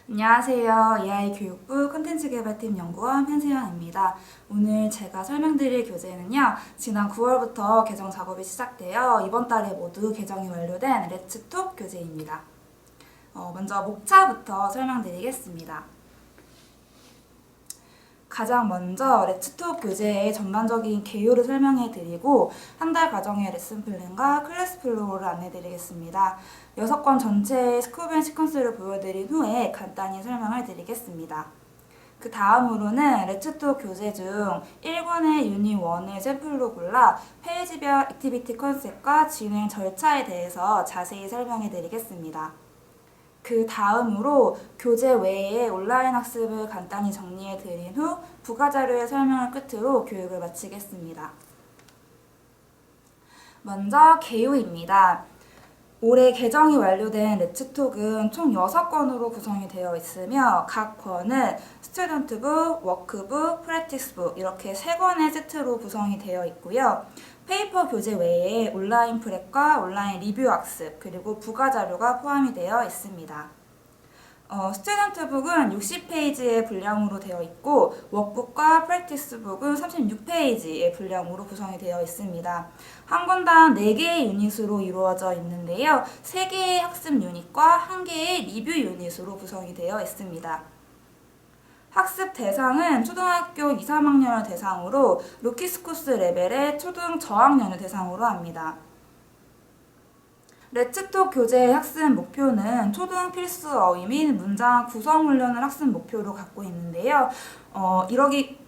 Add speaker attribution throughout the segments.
Speaker 1: 안녕하세요. AI교육부 콘텐츠개발팀 연구원 hen세연입니다. 오늘 제가 설명드릴 교재는요. 지난 9월부터 개정 작업이 시작되어 이번 달에 모두 개정이 완료된 렛츠톡 교재입니다. 먼저 목차부터 설명드리겠습니다. 가장 먼저 렛츠톡 교재의 전반적인 개요를 설명해 드리고 한 달 과정의 레슨 플랜과 클래스 플로우를 안내 드리겠습니다. 6권 전체의 스코프 앤 시퀀스를 보여드린 후에 간단히 설명을 드리겠습니다. 그 다음으로는 렛츠톡 교재 중 1권의 유닛 1을 샘플로 골라 페이지별 액티비티 컨셉과 진행 절차에 대해서 자세히 설명해 드리겠습니다. 그 다음으로 교재 외에 온라인 학습을 간단히 정리해 드린 후 부가자료의 설명을 끝으로 교육을 마치겠습니다. 먼저 개요입니다. 올해 개정이 완료된 렛츠톡은 총 6권으로 구성이 되어 있으며 각 권은 스튜던트북, 워크북, 프랙티스북 이렇게 3권의 세트로 구성이 되어 있고요. 페이퍼 교재 외에 온라인 프랩과 온라인 리뷰 학습 그리고 부가자료가 포함이 되어 있습니다. 스튜던트북은 60페이지의 분량으로 되어 있고 워크북과 프랙티스북은 36페이지의 분량으로 구성이 되어 있습니다. 한 권당 4개의 유닛으로 이루어져 있는데요. 3개의 학습 유닛과 1개의 리뷰 유닛으로 구성이 되어 있습니다. 학습 대상은 초등학교 2, 3학년을 대상으로 루키스 코스 레벨의 초등 저학년을 대상으로 합니다. 렛츠톡 교재의 학습 목표는 초등 필수 어휘 및 문장 구성 훈련을 학습 목표로 갖고 있는데요. 이러기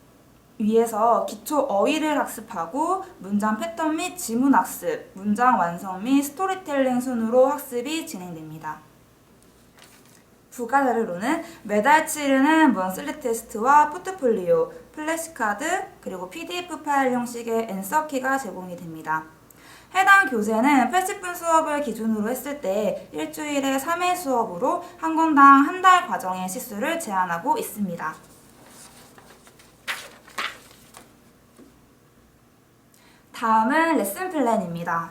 Speaker 1: 위해서 기초 어휘를 학습하고 문장 패턴 및 지문 학습, 문장 완성 및 스토리텔링 순으로 학습이 진행됩니다. 부가자료로는 매달 치르는 먼슬리 테스트와 포트폴리오, 플래시카드, 그리고 PDF 파일 형식의 앤서키가 제공이 됩니다. 해당 교재는 80분 수업을 기준으로 했을 때 일주일에 3회 수업으로 한 권당 한 달 과정의 시수를 제한하고 있습니다. 다음은 레슨 플랜입니다.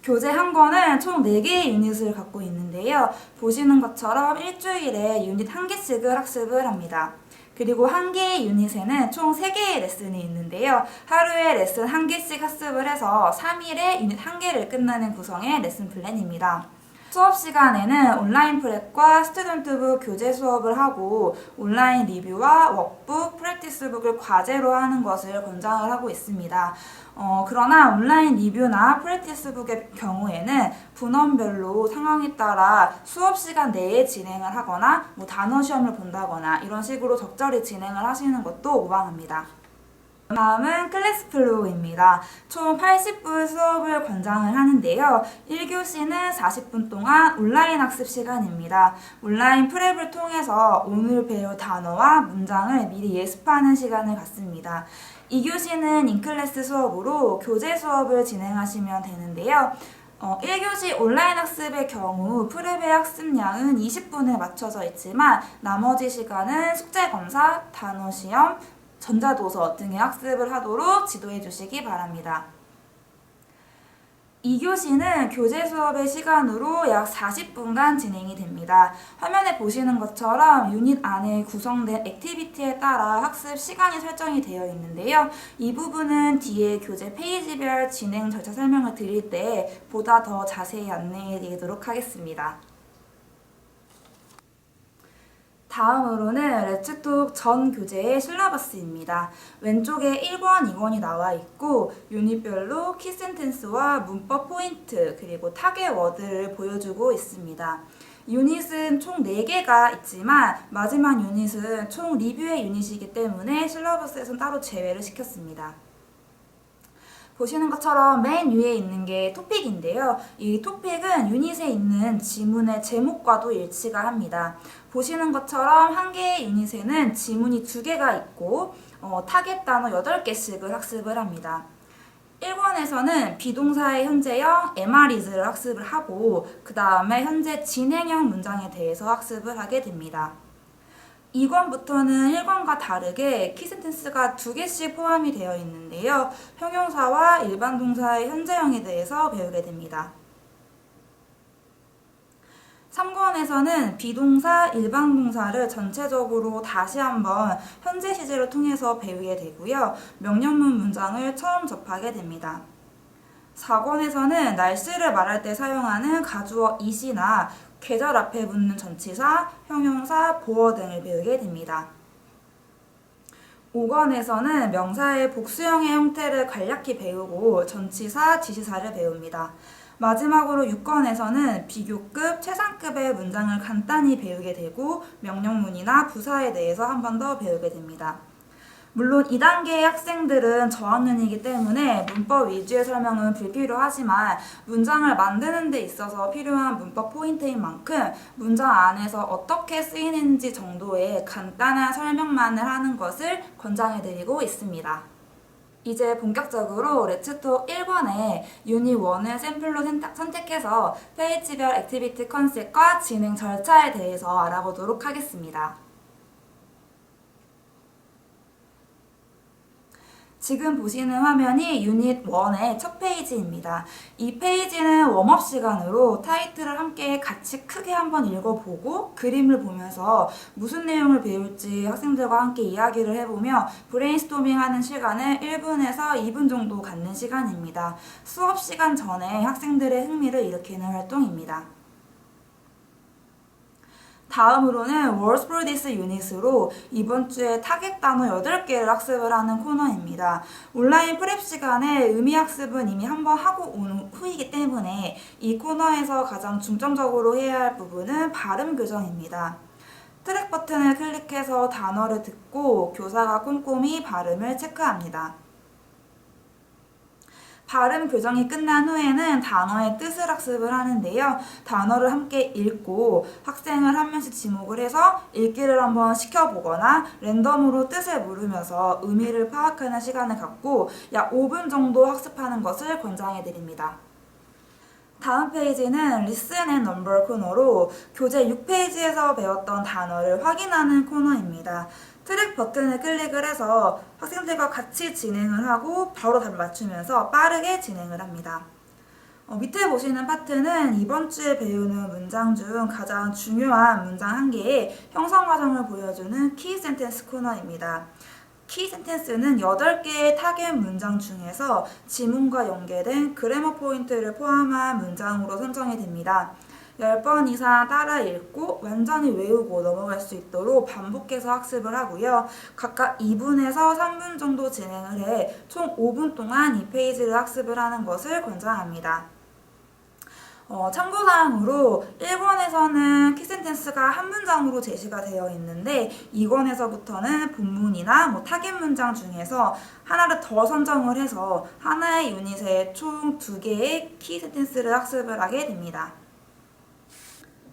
Speaker 1: 교재 한 권은 총 4개의 유닛을 갖고 있는데요. 보시는 것처럼 일주일에 유닛 1개씩을 학습을 합니다. 그리고 1개의 유닛에는 총 3개의 레슨이 있는데요. 하루에 레슨 1개씩 학습을 해서 3일에 유닛 1개를 끝나는 구성의 레슨 플랜입니다. 수업 시간에는 온라인 프랩과 스튜던트북 교재 수업을 하고 온라인 리뷰와 워크북, 프랙티스북을 과제로 하는 것을 권장을 하고 있습니다. 그러나 온라인 리뷰나 프랙티스북의 경우에는 분원별로 상황에 따라 수업 시간 내에 진행을 하거나 단어 시험을 본다거나 이런 식으로 적절히 진행을 하시는 것도 무방합니다. 다음은 클래스 플로우입니다. 총 80분 수업을 권장을 하는데요. 1교시는 40분 동안 온라인 학습 시간입니다. 온라인 프랩을 통해서 오늘 배울 단어와 문장을 미리 예습하는 시간을 갖습니다. 2교시는 인클래스 수업으로 교재 수업을 진행하시면 되는데요. 1교시 온라인 학습의 경우 프랩의 학습량은 20분에 맞춰져 있지만 나머지 시간은 숙제검사, 단어 시험, 전자도서 등의 학습을 하도록 지도해 주시기 바랍니다. 2교시는 교재 수업의 시간으로 약 40분간 진행이 됩니다. 화면에 보시는 것처럼 유닛 안에 구성된 액티비티에 따라 학습 시간이 설정이 되어 있는데요. 이 부분은 뒤에 교재 페이지별 진행 절차 설명을 드릴 때 보다 더 자세히 안내해 드리도록 하겠습니다. 다음으로는 렛츠톡 전 교재의 실러버스입니다. 왼쪽에 1권, 2권이 나와 있고 유닛별로 키센텐스와 문법 포인트 그리고 타겟 워드를 보여주고 있습니다. 유닛은 총 4개가 있지만 마지막 유닛은 총 리뷰의 유닛이기 때문에 실러버스에서는 따로 제외를 시켰습니다. 보시는 것처럼 맨 위에 있는 게 토픽인데요. 이 토픽은 유닛에 있는 지문의 제목과도 일치가 합니다. 보시는 것처럼 한 개의 유닛에는 지문이 2개가 있고 타겟 단어 8개씩을 학습을 합니다. 1권에서는 비동사의 현재형 MRIs를 학습을 하고 그 다음에 현재 진행형 문장에 대해서 학습을 하게 됩니다. 2권부터는 1권과 다르게 키센텐스가 2개씩 포함이 되어 있는데요. 형용사와 일반 동사의 현재형에 대해서 배우게 됩니다. 3권에서는 비동사, 일반동사를 전체적으로 다시 한번 현재 시제를 통해서 배우게 되고요. 명령문 문장을 처음 접하게 됩니다. 4권에서는 날씨를 말할 때 사용하는 가주어 it이나 계절 앞에 붙는 전치사, 형용사, 보어 등을 배우게 됩니다. 5권에서는 명사의 복수형의 형태를 간략히 배우고 전치사, 지시사를 배웁니다. 마지막으로 6권에서는 비교급, 최상급의 문장을 간단히 배우게 되고 명령문이나 부사에 대해서 한 번 더 배우게 됩니다. 물론 2단계의 학생들은 저학년이기 때문에 문법 위주의 설명은 불필요하지만 문장을 만드는 데 있어서 필요한 문법 포인트인 만큼 문장 안에서 어떻게 쓰이는지 정도의 간단한 설명만을 하는 것을 권장해드리고 있습니다. 이제 본격적으로 렛츠톡 1권의 유닛 1을 샘플로 선택해서 페이지별 액티비티 컨셉과 진행 절차에 대해서 알아보도록 하겠습니다. 지금 보시는 화면이 유닛 1의 첫 페이지입니다. 이 페이지는 웜업 시간으로 타이틀을 함께 같이 크게 한번 읽어보고 그림을 보면서 무슨 내용을 배울지 학생들과 함께 이야기를 해보며 브레인스토밍 하는 시간을 1분에서 2분 정도 갖는 시간입니다. 수업 시간 전에 학생들의 흥미를 일으키는 활동입니다. 다음으로는 Words for this 유닛으로 이번 주에 타겟 단어 8개를 학습을 하는 코너입니다. 온라인 프랩 시간에 의미 학습은 이미 한번 하고 온 후이기 때문에 이 코너에서 가장 중점적으로 해야 할 부분은 발음 교정입니다. 트랙 버튼을 클릭해서 단어를 듣고 교사가 꼼꼼히 발음을 체크합니다. 발음 교정이 끝난 후에는 단어의 뜻을 학습을 하는데요. 단어를 함께 읽고 학생을 한 명씩 지목을 해서 읽기를 한번 시켜보거나 랜덤으로 뜻을 물으면서 의미를 파악하는 시간을 갖고 약 5분 정도 학습하는 것을 권장해드립니다. 다음 페이지는 Listen and Number 코너로 교재 6페이지에서 배웠던 단어를 확인하는 코너입니다. 트랙 버튼을 클릭을 해서 학생들과 같이 진행을 하고 바로 답을 맞추면서 빠르게 진행을 합니다. 밑에 보시는 파트는 이번 주에 배우는 문장 중 가장 중요한 문장 한 개의 형성 과정을 보여주는 키 센텐스 코너입니다. 키 센텐스는 8개의 타겟 문장 중에서 지문과 연계된 그래머 포인트를 포함한 문장으로 선정이 됩니다. 10번 이상 따라 읽고 완전히 외우고 넘어갈 수 있도록 반복해서 학습을 하고요. 각각 2분에서 3분 정도 진행을 해 총 5분 동안 이 페이지를 학습을 하는 것을 권장합니다. 참고사항으로 1권에서는 키센텐스가 한 문장으로 제시가 되어 있는데 2권에서부터는 본문이나 타겟 문장 중에서 하나를 더 선정을 해서 하나의 유닛에 총 2개의 키센텐스를 학습을 하게 됩니다.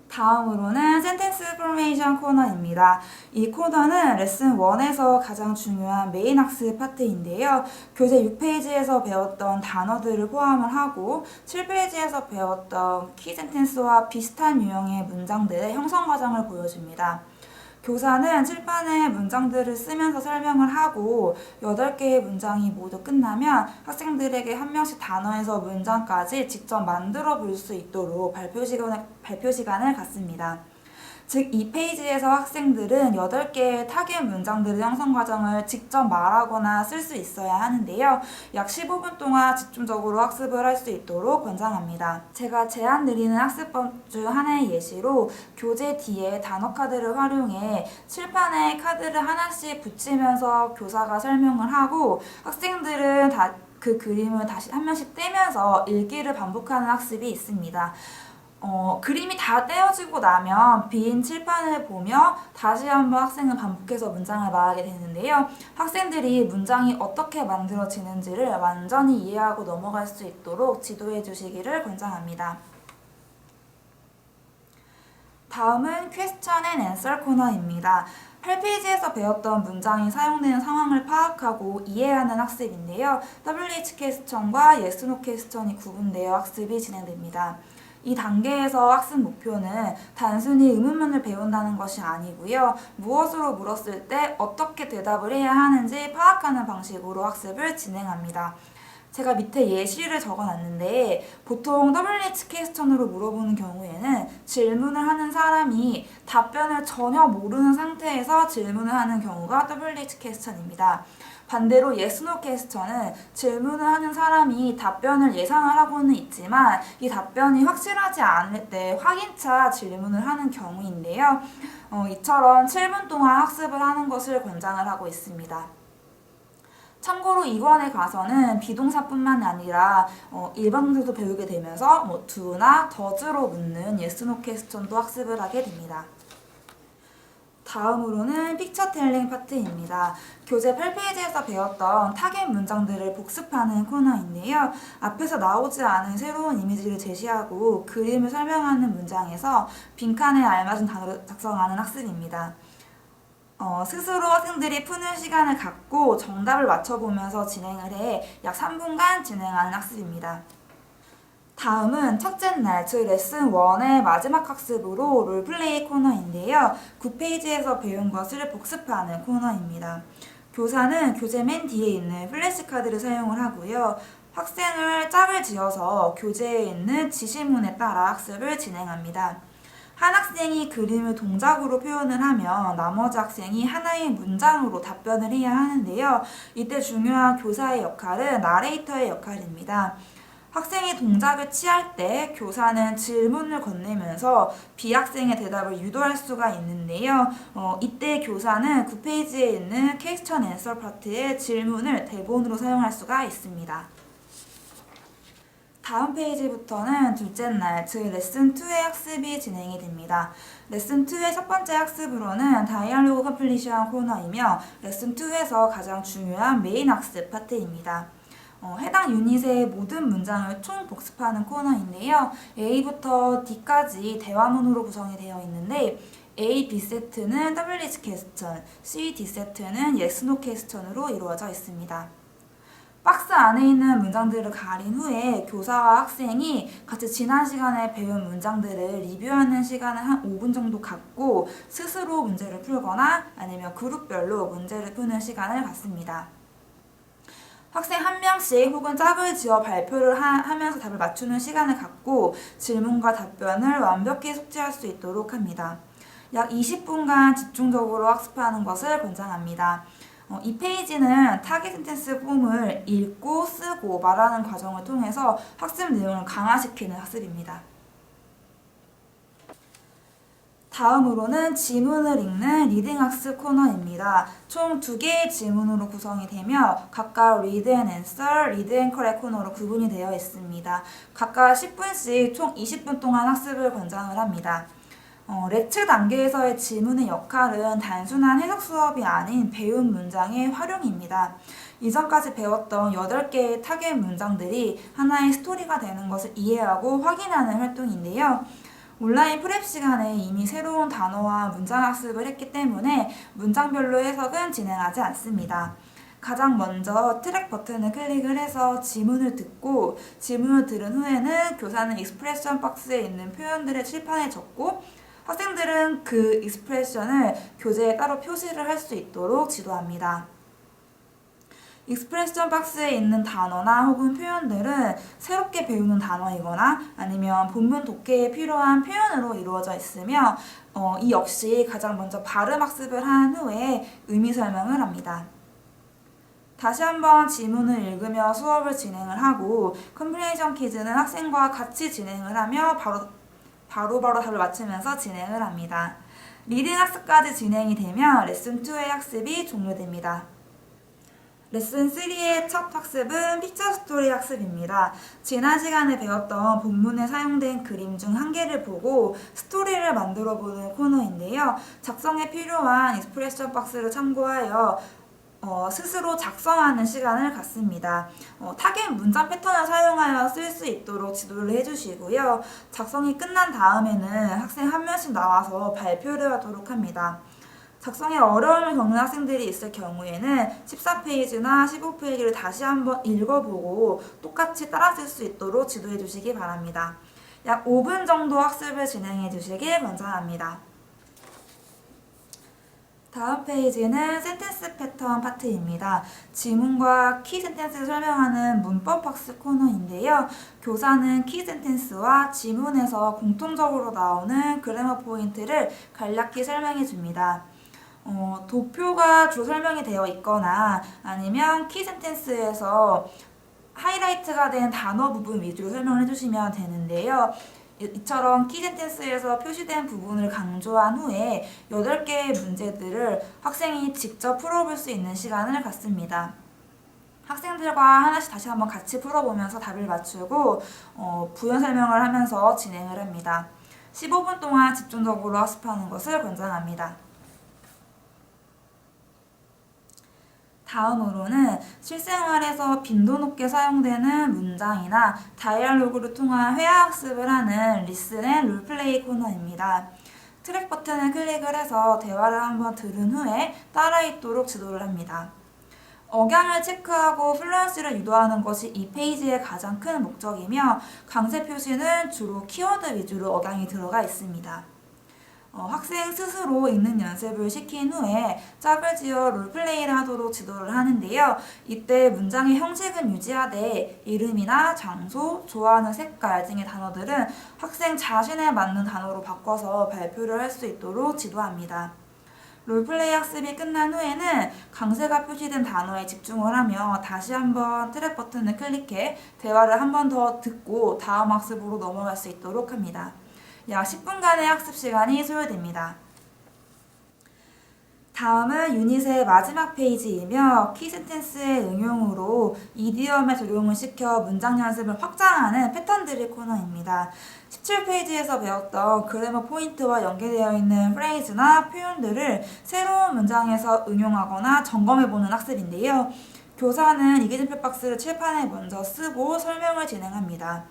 Speaker 1: 다음으로는 센텐스 포메이션 코너입니다. 이 코너는 레슨 1에서 가장 중요한 메인 학습 파트인데요. 교재 6페이지에서 배웠던 단어들을 포함을 하고 7페이지에서 배웠던 키 센텐스와 비슷한 유형의 문장들의 형성 과정을 보여줍니다. 교사는 칠판에 문장들을 쓰면서 설명을 하고 8개의 문장이 모두 끝나면 학생들에게 한 명씩 단어에서 문장까지 직접 만들어 볼 수 있도록 발표 시간을 갖습니다. 즉, 이 페이지에서 학생들은 8개의 타겟 문장들의 형성 과정을 직접 말하거나 쓸 수 있어야 하는데요. 약 15분 동안 집중적으로 학습을 할 수 있도록 권장합니다. 제가 제안드리는 학습법 중 하나의 예시로 교재 뒤에 단어 카드를 활용해 칠판에 카드를 하나씩 붙이면서 교사가 설명을 하고 학생들은 그 그림을 다시 한 명씩 떼면서 읽기를 반복하는 학습이 있습니다. 그림이 다 떼어지고 나면 빈 칠판을 보며 다시 한번 학생은 반복해서 문장을 말하게 되는데요. 학생들이 문장이 어떻게 만들어지는지를 완전히 이해하고 넘어갈 수 있도록 지도해 주시기를 권장합니다. 다음은 Question and Answer 코너입니다. 8페이지에서 배웠던 문장이 사용되는 상황을 파악하고 이해하는 학습인데요. WH 퀘스천과 Yes, No 퀘스천이 구분되어 학습이 진행됩니다. 이 단계에서 학습 목표는 단순히 의문문을 배운다는 것이 아니고요. 무엇으로 물었을 때 어떻게 대답을 해야 하는지 파악하는 방식으로 학습을 진행합니다. 제가 밑에 예시를 적어놨는데 보통 WH 퀘스천으로 물어보는 경우에는 질문을 하는 사람이 답변을 전혀 모르는 상태에서 질문을 하는 경우가 WH 퀘스천입니다. 반대로 yes, no 퀘스천은 질문을 하는 사람이 답변을 예상을 하고는 있지만 이 답변이 확실하지 않을 때 확인차 질문을 하는 경우인데요. 이처럼 7분 동안 학습을 하는 것을 권장을 하고 있습니다. 참고로 이관에 가서는 비동사뿐만 아니라 일반동사도 배우게 되면서 do나 does로 묻는 yes, no 퀘스천도 학습을 하게 됩니다. 다음으로는 픽처 텔링 파트입니다. 교재 8페이지에서 배웠던 타겟 문장들을 복습하는 코너인데요. 앞에서 나오지 않은 새로운 이미지를 제시하고 그림을 설명하는 문장에서 빈칸에 알맞은 단어를 작성하는 학습입니다. 스스로 학생들이 푸는 시간을 갖고 정답을 맞춰보면서 진행을 해 약 3분간 진행하는 학습입니다. 다음은 첫째 날, 즉 레슨 1의 마지막 학습으로 롤플레이 코너인데요. 9페이지에서 배운 것을 복습하는 코너입니다. 교사는 교재 맨 뒤에 있는 플래시카드를 사용을 하고요. 학생을 짝을 지어서 교재에 있는 지시문에 따라 학습을 진행합니다. 한 학생이 그림을 동작으로 표현을 하면 나머지 학생이 하나의 문장으로 답변을 해야 하는데요. 이때 중요한 교사의 역할은 나레이터의 역할입니다. 학생이 동작을 취할 때 교사는 질문을 건네면서 B학생의 대답을 유도할 수가 있는데요. 이때 교사는 9페이지에 있는 퀘스천 앤서 파트의 질문을 대본으로 사용할 수가 있습니다. 다음 페이지부터는 둘째 날, 즉 레슨 2의 학습이 진행이 됩니다. 레슨 2의 첫 번째 학습으로는 다이얼로그 컴플리션 코너이며 레슨 2에서 가장 중요한 메인 학습 파트입니다. 해당 유닛의 모든 문장을 총 복습하는 코너인데요. A부터 D까지 대화문으로 구성이 되어 있는데 A, B 세트는 WH 퀘스천, C, D 세트는 yes, no 퀘스천으로 이루어져 있습니다. 박스 안에 있는 문장들을 가린 후에 교사와 학생이 같이 지난 시간에 배운 문장들을 리뷰하는 시간을 한 5분 정도 갖고 스스로 문제를 풀거나 아니면 그룹별로 문제를 푸는 시간을 갖습니다. 학생 한 명씩 혹은 짝을 지어 발표를 하면서 답을 맞추는 시간을 갖고 질문과 답변을 완벽히 숙지할 수 있도록 합니다. 약 20분간 집중적으로 학습하는 것을 권장합니다. 이 페이지는 타겟 센텐스 폼을 읽고 쓰고 말하는 과정을 통해서 학습 내용을 강화시키는 학습입니다. 다음으로는 지문을 읽는 리딩 학습 코너입니다. 총 2개의 지문으로 구성이 되며 각각 read and answer, read and correct 코너로 구분이 되어 있습니다. 각각 10분씩 총 20분 동안 학습을 권장을 합니다. 렉처 단계에서의 지문의 역할은 단순한 해석 수업이 아닌 배운 문장의 활용입니다. 이전까지 배웠던 8개의 타겟 문장들이 하나의 스토리가 되는 것을 이해하고 확인하는 활동인데요. 온라인 프랩 시간에 이미 새로운 단어와 문장 학습을 했기 때문에 문장별로 해석은 진행하지 않습니다. 가장 먼저 트랙 버튼을 클릭을 해서 지문을 듣고 지문을 들은 후에는 교사는 익스프레션 박스에 있는 표현들을 칠판에 적고 학생들은 그 익스프레션을 교재에 따로 표시를 할 수 있도록 지도합니다. 익스프레션 박스에 있는 단어나 혹은 표현들은 새롭게 배우는 단어이거나 아니면 본문 독해에 필요한 표현으로 이루어져 있으며 이 역시 가장 먼저 발음 학습을 한 후에 의미 설명을 합니다. 다시 한번 지문을 읽으며 수업을 진행을 하고 컴프레hen션 퀴즈는 학생과 같이 진행을 하며 바로바로 답을 맞추면서 진행을 합니다. 리딩 학습까지 진행이 되면 레슨 2의 학습이 종료됩니다. 레슨 3의 첫 학습은 픽처 스토리 학습입니다. 지난 시간에 배웠던 본문에 사용된 그림 중 한 개를 보고 스토리를 만들어 보는 코너인데요. 작성에 필요한 익스프레션 박스를 참고하여 스스로 작성하는 시간을 갖습니다. 타겟 문장 패턴을 사용하여 쓸 수 있도록 지도를 해주시고요. 작성이 끝난 다음에는 학생 한 명씩 나와서 발표를 하도록 합니다. 작성에 어려움을 겪는 학생들이 있을 경우에는 14페이지나 15페이지를 다시 한번 읽어보고 똑같이 따라 쓸 수 있도록 지도해 주시기 바랍니다. 약 5분 정도 학습을 진행해 주시길 권장합니다. 다음 페이지는 센텐스 패턴 파트입니다. 지문과 키 센텐스를 설명하는 문법 학습 코너인데요. 교사는 키 센텐스와 지문에서 공통적으로 나오는 그래머 포인트를 간략히 설명해 줍니다. 도표가 주로 설명이 되어 있거나 아니면 키 센텐스에서 하이라이트가 된 단어 부분 위주로 설명을 해주시면 되는데요. 이처럼 키 센텐스에서 표시된 부분을 강조한 후에 8개의 문제들을 학생이 직접 풀어볼 수 있는 시간을 갖습니다. 학생들과 하나씩 다시 한번 같이 풀어보면서 답을 맞추고 부연 설명을 하면서 진행을 합니다. 15분 동안 집중적으로 학습하는 것을 권장합니다. 다음으로는 실생활에서 빈도 높게 사용되는 문장이나 다이얼로그를 통한 회화학습을 하는 리슨 앤 롤플레이 코너입니다. 트랙 버튼을 클릭을 해서 대화를 한번 들은 후에 따라 읽도록 지도를 합니다. 억양을 체크하고 플루언시를 유도하는 것이 이 페이지의 가장 큰 목적이며 강세 표시는 주로 키워드 위주로 억양이 들어가 있습니다. 학생 스스로 읽는 연습을 시킨 후에 짝을 지어 롤플레이를 하도록 지도를 하는데요. 이때 문장의 형식은 유지하되 이름이나 장소, 좋아하는 색깔 등의 단어들은 학생 자신에 맞는 단어로 바꿔서 발표를 할 수 있도록 지도합니다. 롤플레이 학습이 끝난 후에는 강세가 표시된 단어에 집중을 하며 다시 한번 트랙 버튼을 클릭해 대화를 한 번 더 듣고 다음 학습으로 넘어갈 수 있도록 합니다. 약 10분간의 학습 시간이 소요됩니다. 다음은 유닛의 마지막 페이지이며 키 센텐스의 응용으로 이디엄에 적용을 시켜 문장 연습을 확장하는 패턴들의 코너입니다. 17페이지에서 배웠던 그래머 포인트와 연계되어 있는 프레이즈나 표현들을 새로운 문장에서 응용하거나 점검해보는 학습인데요. 교사는 이기진표 박스를 칠판에 먼저 쓰고 설명을 진행합니다.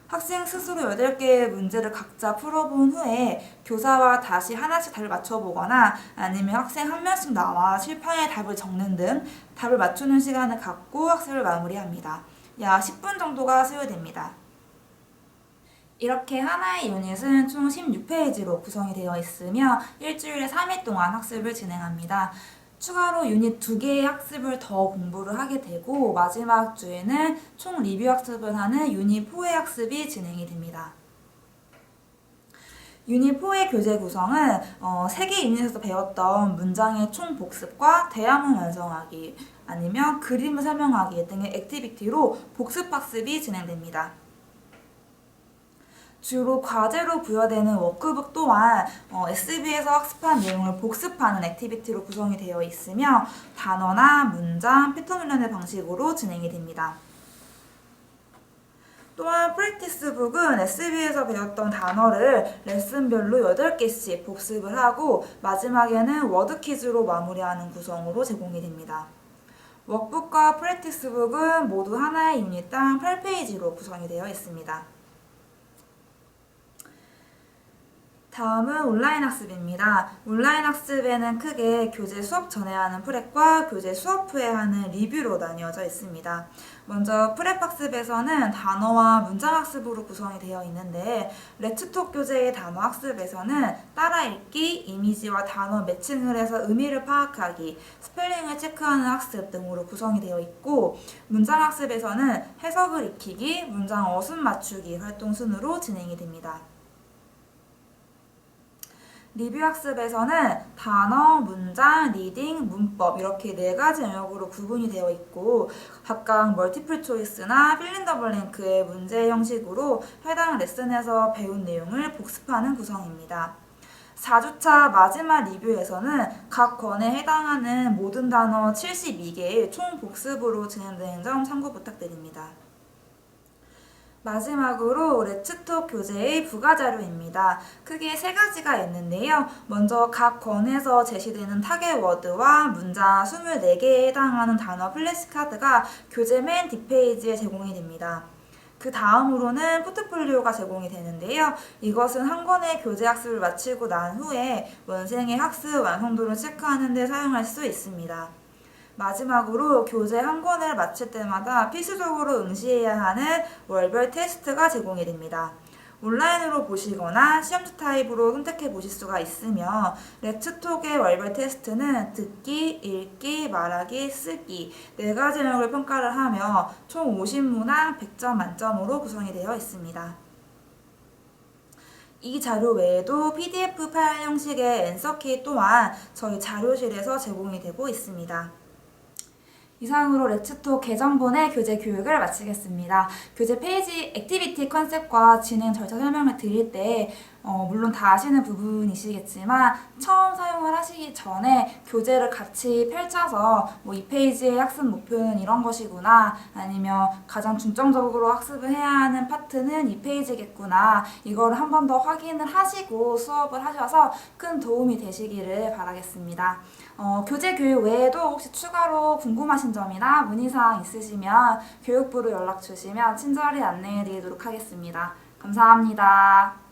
Speaker 1: 학생 스스로 8개의 문제를 각자 풀어본 후에 교사와 다시 하나씩 답을 맞춰보거나 아니면 학생 한 명씩 나와 칠판에 답을 적는 등 답을 맞추는 시간을 갖고 학습을 마무리합니다. 약 10분 정도가 소요됩니다. 이렇게 하나의 유닛은 총 16페이지로 구성이 되어 있으며 일주일에 3일 동안 학습을 진행합니다. 추가로 유닛 2개의 학습을 더 공부를 하게 되고 마지막 주에는 총 리뷰 학습을 하는 유닛 4의 학습이 진행이 됩니다. 유닛 4의 교재 구성은 3개 유닛에서 배웠던 문장의 총 복습과 대화문 완성하기 아니면 그림을 설명하기 등의 액티비티로 복습 학습이 진행됩니다. 주로 과제로 부여되는 워크북 또한 SB에서 학습한 내용을 복습하는 액티비티로 구성이 되어 있으며 단어나 문장, 패턴 훈련의 방식으로 진행이 됩니다. 또한 프랙티스북은 SB에서 배웠던 단어를 레슨별로 8개씩 복습을 하고 마지막에는 워드 퀴즈로 마무리하는 구성으로 제공이 됩니다. 워크북과 프랙티스북은 모두 하나의 유닛당 8페이지로 구성이 되어 있습니다. 다음은 온라인 학습입니다. 온라인 학습에는 크게 교재 수업 전에 하는 프랩과 교재 수업 후에 하는 리뷰로 나뉘어져 있습니다. 먼저 프랩 학습에서는 단어와 문장 학습으로 구성이 되어 있는데 레츠톡 교재의 단어 학습에서는 따라 읽기, 이미지와 단어 매칭을 해서 의미를 파악하기, 스펠링을 체크하는 학습 등으로 구성이 되어 있고 문장 학습에서는 해석을 익히기, 문장 어순 맞추기 활동 순으로 진행이 됩니다. 리뷰 학습에서는 단어, 문장, 리딩, 문법 이렇게 4가지 영역으로 구분이 되어 있고 각각 멀티플 초이스나 필린 더 블랭크의 문제 형식으로 해당 레슨에서 배운 내용을 복습하는 구성입니다. 4주차 마지막 리뷰에서는 각 권에 해당하는 모든 단어 72개의 총 복습으로 진행되는 점 참고 부탁드립니다. 마지막으로 레츠톡 교재의 부가자료입니다. 크게 3가지가 있는데요. 먼저 각 권에서 제시되는 타겟 워드와 문장 24개에 해당하는 단어 플래시카드가 교재 맨 뒷페이지에 제공이 됩니다. 그 다음으로는 포트폴리오가 제공이 되는데요. 이것은 한 권의 교재 학습을 마치고 난 후에 원생의 학습 완성도를 체크하는 데 사용할 수 있습니다. 마지막으로 교재 한 권을 마칠 때마다 필수적으로 응시해야 하는 월별 테스트가 제공이 됩니다. 온라인으로 보시거나 시험지 타입으로 선택해 보실 수가 있으며 렛츠톡의 월별 테스트는 듣기, 읽기, 말하기, 쓰기 4가지 영역을 평가를 하며 총 50문항 100점 만점으로 구성이 되어 있습니다. 이 자료 외에도 PDF 파일 형식의 앤서키 또한 저희 자료실에서 제공이 되고 있습니다. 이상으로 렛츠톡 개정본의 교재 교육을 마치겠습니다. 교재 페이지 액티비티 컨셉과 진행 절차 설명을 드릴 때 물론 다 아시는 부분이시겠지만 처음 사용을 하시기 전에 교재를 같이 펼쳐서 뭐 이 페이지의 학습 목표는 이런 것이구나 아니면 가장 중점적으로 학습을 해야 하는 파트는 이 페이지겠구나 이거를 한 번 더 확인을 하시고 수업을 하셔서 큰 도움이 되시기를 바라겠습니다. 교재 교육 외에도 혹시 추가로 궁금하신 점이나 문의사항 있으시면 교육부로 연락 주시면 친절히 안내해 드리도록 하겠습니다. 감사합니다.